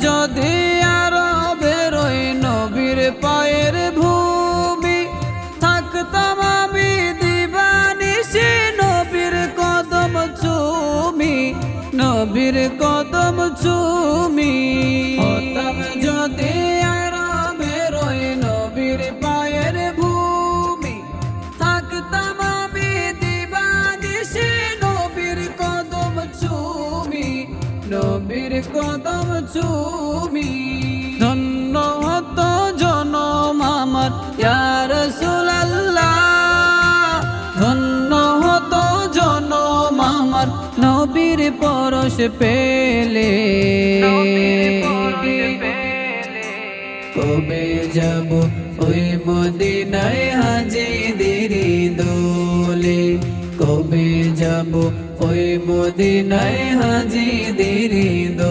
যদি আরবের ওই নবীর পায়ের ভূমি, থাকতাম আমি দিবানিশি নবীর কদম চুমি, নবীর কদম চুমি। হতাম যদি আরবের ওই নবীর পায়ের ভূমি, থাকতাম আমি দিবানিশি নবীর কদম চুমি, নবীর কদম চুমি। ধন্য হতো জনম আমার ইয়া রাসূলুল্লাহ, ধন্য হতো জনম আমার নবীর পরশ পেলে। কবে যাব ওই মদিনায় হাজীদের দোলে, কবে যাব ওই মদিনায় হাজীদের দোলে।